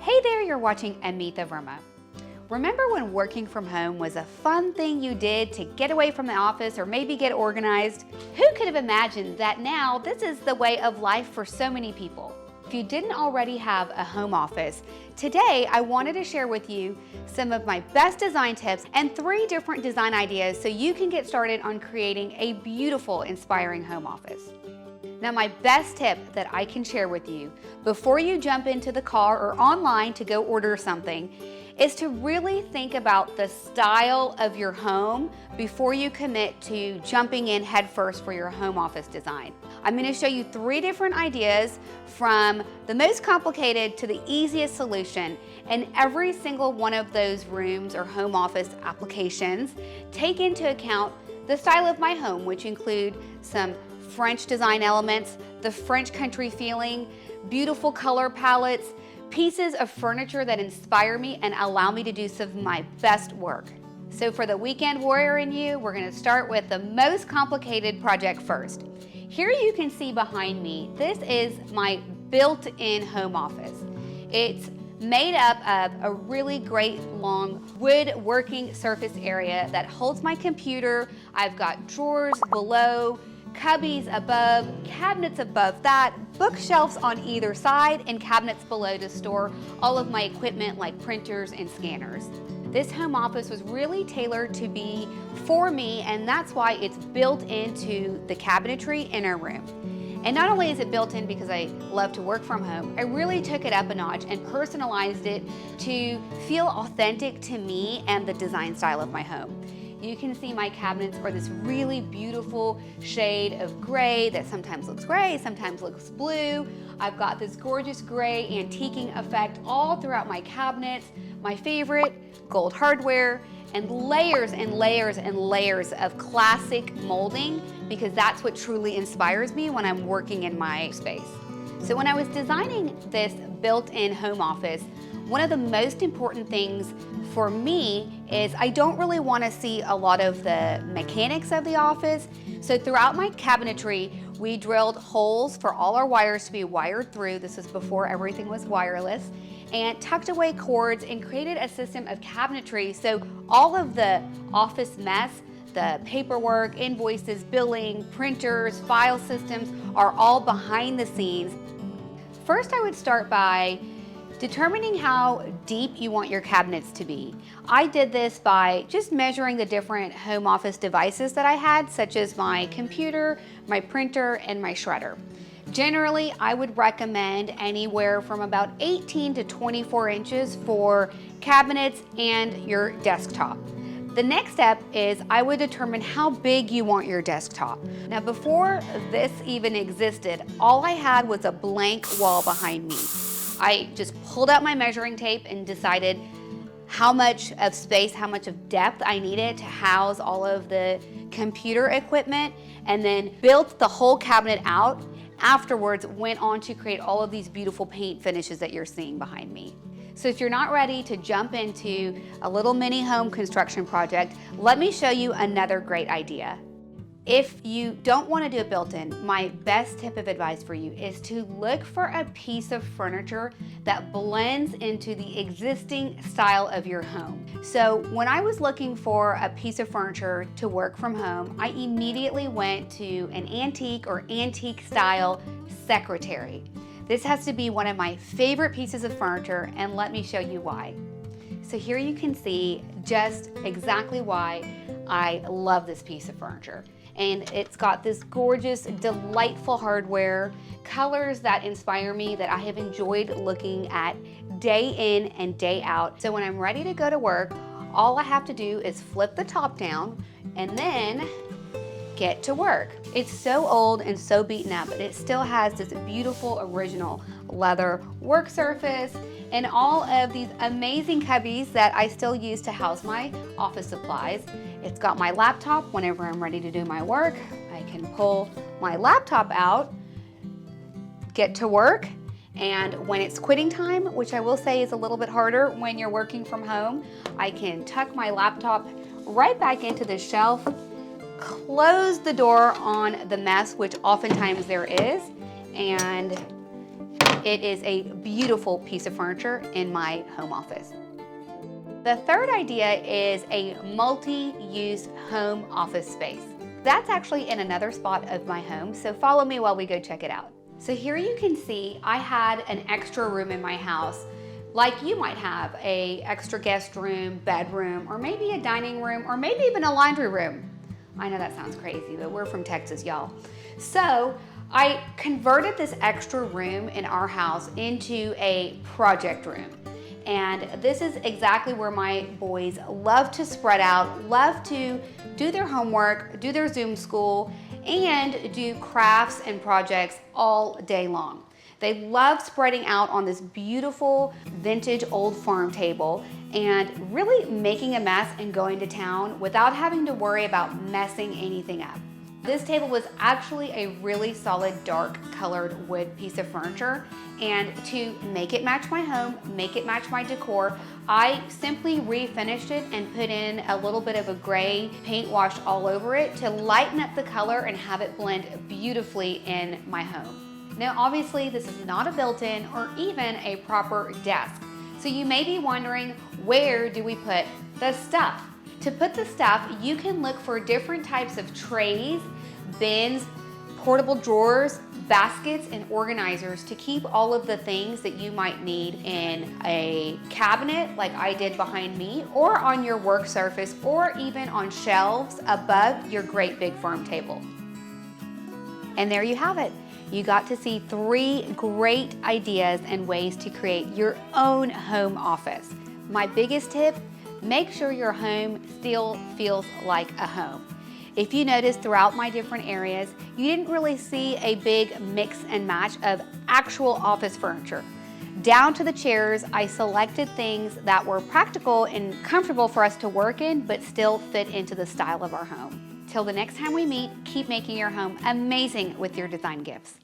Hey there, you're watching Amitha Verma. Remember when working from home was a fun thing you did to get away from the office or maybe get organized? Who could have imagined that now this is the way of life for so many people? If you didn't already have a home office, today I wanted to share with you some of my best design tips and 3 different design ideas so you can get started on creating a beautiful, inspiring home office. Now, my best tip that I can share with you before you jump into the car or online to go order something is to really think about the style of your home before you commit to jumping in headfirst for your home office design. I'm going to show you 3 different ideas from the most complicated to the easiest solution, and every single one of those rooms or home office applications take into account the style of my home, which include some French design elements, the French country feeling, beautiful color palettes, pieces of furniture that inspire me and allow me to do some of my best work. So for the weekend warrior in you, we're going to start with the most complicated project first. Here you can see behind me, this is my built-in home office. It's made up of a really great long wood working surface area that holds my computer. I've got drawers below, cubbies above, cabinets above that, bookshelves on either side, and cabinets below to store all of my equipment like printers and scanners. This home office was really tailored to be for me, and that's why it's built into the cabinetry in our room. And not only is it built in because I love to work from home, I really took it up a notch and personalized it to feel authentic to me and the design style of my home. You can see my cabinets are this really beautiful shade of gray that sometimes looks gray, sometimes looks blue. I've got this gorgeous gray antiquing effect all throughout my cabinets. My favorite, gold hardware, and layers and layers and layers of classic molding, because that's what truly inspires me when I'm working in my space. So when I was designing this built-in home office, one of the most important things for me is I don't really want to see a lot of the mechanics of the office. So throughout my cabinetry, we drilled holes for all our wires to be wired through. This was before everything was wireless, and tucked away cords and created a system of cabinetry. So all of the office mess, the paperwork, invoices, billing, printers, file systems are all behind the scenes. First, I would start by determining how deep you want your cabinets to be. I did this by just measuring the different home office devices that I had, such as my computer, my printer, and my shredder. Generally, I would recommend anywhere from about 18 to 24 inches for cabinets and your desktop. The next step is I would determine how big you want your desktop. Now, before this even existed, all I had was a blank wall behind me. I just pulled out my measuring tape and decided how much of space, how much of depth I needed to house all of the computer equipment, and then built the whole cabinet out. Afterwards, went on to create all of these beautiful paint finishes that you're seeing behind me. So if you're not ready to jump into a little mini home construction project, let me show you another great idea. If you don't want to do a built-in, my best tip of advice for you is to look for a piece of furniture that blends into the existing style of your home. So when I was looking for a piece of furniture to work from home, I immediately went to an antique or antique style secretary. This has to be one of my favorite pieces of furniture, and let me show you why. So here you can see just exactly why I love this piece of furniture. And it's got this gorgeous, delightful hardware, colors that inspire me that I have enjoyed looking at day in and day out. So when I'm ready to go to work, all I have to do is flip the top down and then get to work. It's so old and so beaten up, but it still has this beautiful original leather work surface and all of these amazing cubbies that I still use to house my office supplies. It's got my laptop. Whenever I'm ready to do my work, I can pull my laptop out, get to work, and when it's quitting time, which I will say is a little bit harder when you're working from home, I can tuck my laptop right back into the shelf, close the door on the mess, which oftentimes there is, and it is a beautiful piece of furniture in my home office. The third idea is a multi-use home office space. That's actually in another spot of my home, so follow me while we go check it out. So here you can see I had an extra room in my house, like you might have a extra guest room, bedroom, or maybe a dining room, or maybe even a laundry room. I know that sounds crazy, but we're from Texas, y'all. So I converted this extra room in our house into a project room. And this is exactly where my boys love to spread out, love to do their homework, do their Zoom school, and do crafts and projects all day long. They love spreading out on this beautiful vintage old farm table and really making a mess and going to town without having to worry about messing anything up. This table was actually a really solid dark colored wood piece of furniture, and to make it match my home, make it match my decor, I simply refinished it and put in a little bit of a gray paint wash all over it to lighten up the color and have it blend beautifully in my home. Now obviously this is not a built-in or even a proper desk, so you may be wondering, where do we put the stuff? To put the stuff, you can look for different types of trays, bins, portable drawers, baskets, and organizers to keep all of the things that you might need in a cabinet like I did behind me, or on your work surface, or even on shelves above your great big farm table. And there you have it. You got to see 3 great ideas and ways to create your own home office. My biggest tip, make sure your home still feels like a home. If you notice throughout my different areas, you didn't really see a big mix and match of actual office furniture. Down to the chairs, I selected things that were practical and comfortable for us to work in, but still fit into the style of our home. Till the next time we meet, keep making your home amazing with your design gifts.